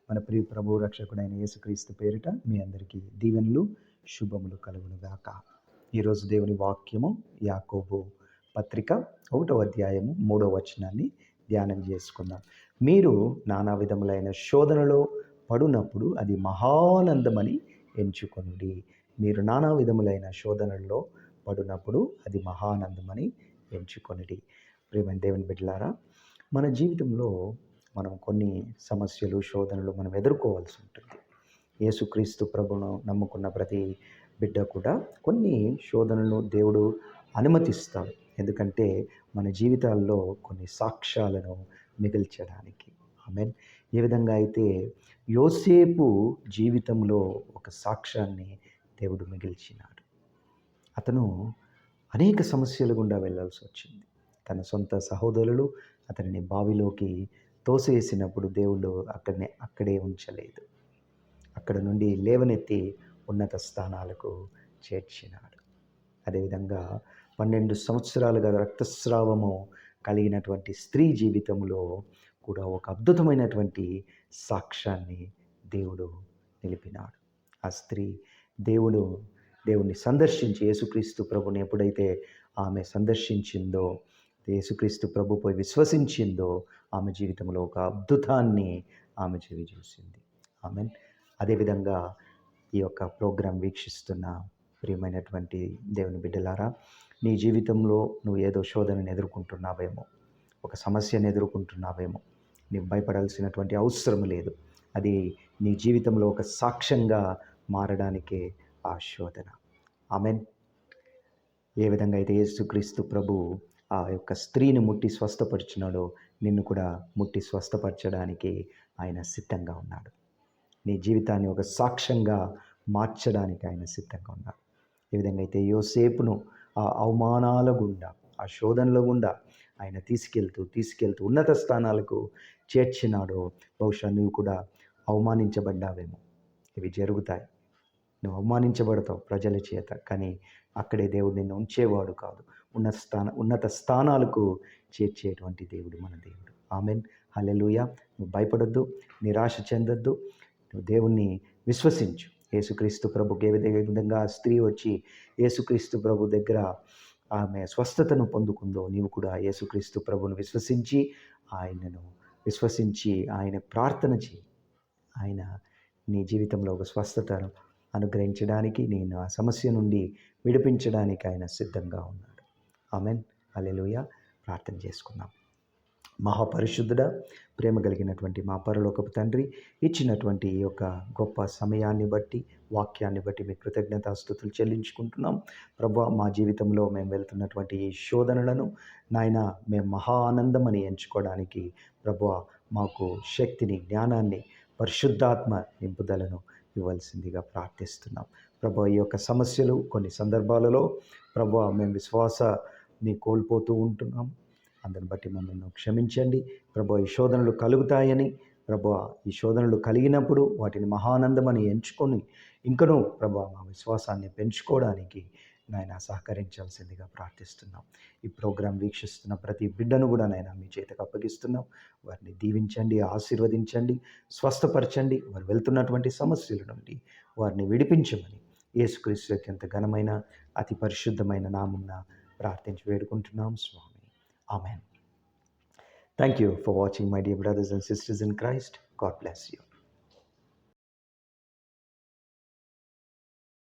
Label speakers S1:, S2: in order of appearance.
S1: మన ప్రియ ప్రభు రక్షకుడైన యేసుక్రీస్తు పేరిట మీ అందరికీ దీవెనలు శుభములు కలుగునుగాక. ఈరోజు దేవుని వాక్యము యాకోబు పత్రిక 1వ అధ్యాయము 3వ వచనాన్ని ధ్యానం చేసుకుందాం. మీరు నానా విధములైన శోధనలో పడునప్పుడు అది మహానందమని ఎంచుకొనుడి. మీరు నానా విధములైన శోధనల్లో పడునప్పుడు అది మహానందమని ఎంచుకొనుడి. ప్రియమైన దేవుని బిడ్డలారా, మన జీవితంలో మనం కొన్ని సమస్యలు, శోధనలు మనం ఎదుర్కోవాల్సి ఉంటుంది. యేసుక్రీస్తు ప్రభువును నమ్ముకున్న ప్రతి బిడ్డ కూడా కొన్ని శోధనలను దేవుడు అనుమతిస్తాడు. ఎందుకంటే మన జీవితాల్లో కొన్ని సాక్ష్యాలను మిగిల్చడానికి. ఆమేన్. ఏ విధంగా అయితే యోసేపు జీవితంలో ఒక సాక్ష్యాన్ని దేవుడు మిగిల్చినాడు. అతను అనేక సమస్యల గుండా వెళ్ళాల్సి వచ్చింది. తన సొంత సహోదరులు అతనిని బావిలోకి తోసేసినప్పుడు దేవుడు అక్కడే ఉంచలేదు. అక్కడ నుండి లేవనెత్తి ఉన్నత స్థానాలకు చేర్చినాడు. అదేవిధంగా 12 సంవత్సరాలుగా రక్తస్రావము కలిగినటువంటి స్త్రీ జీవితంలో కూడా ఒక అద్భుతమైనటువంటి సాక్ష్యాన్ని దేవుడు నిలిపినాడు. ఆ స్త్రీ దేవుణ్ణి సందర్శించి, యేసుక్రీస్తు ప్రభుని ఎప్పుడైతే ఆమె సందర్శించిందో, యేసుక్రీస్తు ప్రభుపై విశ్వసించిందో, ఆమె జీవితంలో ఒక అద్భుతాన్ని ఆమె చూసింది. ఆమెన్. అదేవిధంగా ఈ యొక్క ప్రోగ్రాం వీక్షిస్తున్న ప్రియమైనటువంటి దేవుని బిడ్డలారా, నీ జీవితంలో నువ్వు ఏదో శోధనను ఎదుర్కొంటున్నావేమో, ఒక సమస్యను ఎదుర్కొంటున్నావేమో. నీవు భయపడాల్సినటువంటి అవసరం లేదు. అది నీ జీవితంలో ఒక సాక్ష్యంగా మారడానికే ఆ శోధన. ఆమెన్. ఏ విధంగా అయితే యేసుక్రీస్తు ప్రభు ఆ యొక్క స్త్రీని ముట్టి స్వస్థపరిచినాడో, నిన్ను కూడా ముట్టి స్వస్థపరచడానికి ఆయన సిద్ధంగా ఉన్నాడు. నీ జీవితాన్ని ఒక సాక్ష్యంగా మార్చడానికి ఆయన సిద్ధంగా ఉన్నాడు. ఏ విధంగా అయితే యోసేపును ఆ అవమానాల గుండా, ఆ శోధనల గుండా ఆయన తీసుకెళ్తూ ఉన్నత స్థానాలకు చేర్చినాడో, బహుశా నువ్వు కూడా అవమానించబడ్డావేమో. ఇవి జరుగుతాయి. నువ్వు అవమానించబడతావు ప్రజల చేత, కానీ అక్కడే దేవుడు నిన్ను ఉంచేవాడు కాదు. ఉన్నత స్థానాలకు చేర్చేటువంటి దేవుడు మన దేవుడు. ఆమెన్. హల్లెలూయా. నువ్వు భయపడొద్దు, నిరాశ చెందొద్దు. నువ్వు దేవుణ్ణి విశ్వసించు. యేసుక్రీస్తు ప్రభుకి ఏ విధంగా స్త్రీ వచ్చి యేసుక్రీస్తు ప్రభు దగ్గర ఆమె స్వస్థతను పొందుకుందో, నీవు కూడా యేసుక్రీస్తు ప్రభును విశ్వసించి ఆయన ప్రార్థన చేయి. ఆయన నీ జీవితంలో ఒక స్వస్థతను అనుగ్రహించడానికి, నేను ఆ సమస్య నుండి విడిపించడానికి ఆయన సిద్ధంగా ఉన్నాడు. ఆమెన్. హల్లెలూయా. ప్రార్థన చేసుకుందాం. మహాపరిశుద్ధుడా, ప్రేమ కలిగినటువంటి మా పరలోకపు తండ్రి, ఇచ్చినటువంటి ఈ యొక్క గొప్ప సమయాన్ని బట్టి, వాక్యాన్ని బట్టి మీ కృతజ్ఞతాస్తుతులు చెల్లించుకుంటున్నాం. ప్రభువా, మా జీవితంలో మేము వెళ్తున్నటువంటి ఈ శోధనలను నాయన మేము మహా ఆనందమని ఎంచుకోవడానికి ప్రభువా మాకు శక్తిని, జ్ఞానాన్ని, పరిశుద్ధాత్మ నింపుదలను ఇవ్వాల్సిందిగా ప్రార్థిస్తున్నాం. ప్రభువా, ఈ యొక్క సమస్యలు కొన్ని సందర్భాలలో ప్రభువా మేము విశ్వాసాన్ని కోల్పోతూ ఉంటున్నాం. అందుని బట్టి మమ్మల్ని క్షమించండి. ప్రభువా, ఈ శోధనలు కలుగుతాయని, ప్రభువా ఈ శోధనలు కలిగినప్పుడు వాటిని మహానందమని ఎంచుకొని ఇంకనూ ప్రభువా మా విశ్వాసాన్ని పెంచుకోవడానికి నాయన సహకరించాల్సిందిగా ప్రార్థిస్తున్నాం. ఈ ప్రోగ్రాం వీక్షిస్తున్న ప్రతి బిడ్డను కూడా నాయన మీ చేతకు అప్పగిస్తున్నాం. వారిని దీవించండి, ఆశీర్వదించండి, స్వస్థపరచండి. వారు వెళ్తున్నటువంటి సమస్యల నుండి వారిని విడిపించమని యేసుక్రీస్తు అత్యంత ఘనమైన అతి పరిశుద్ధమైన నామమున ప్రార్థించి వేడుకుంటున్నాం స్వామి. Amen. Thank you for watching, my dear brothers and sisters in Christ. God bless you.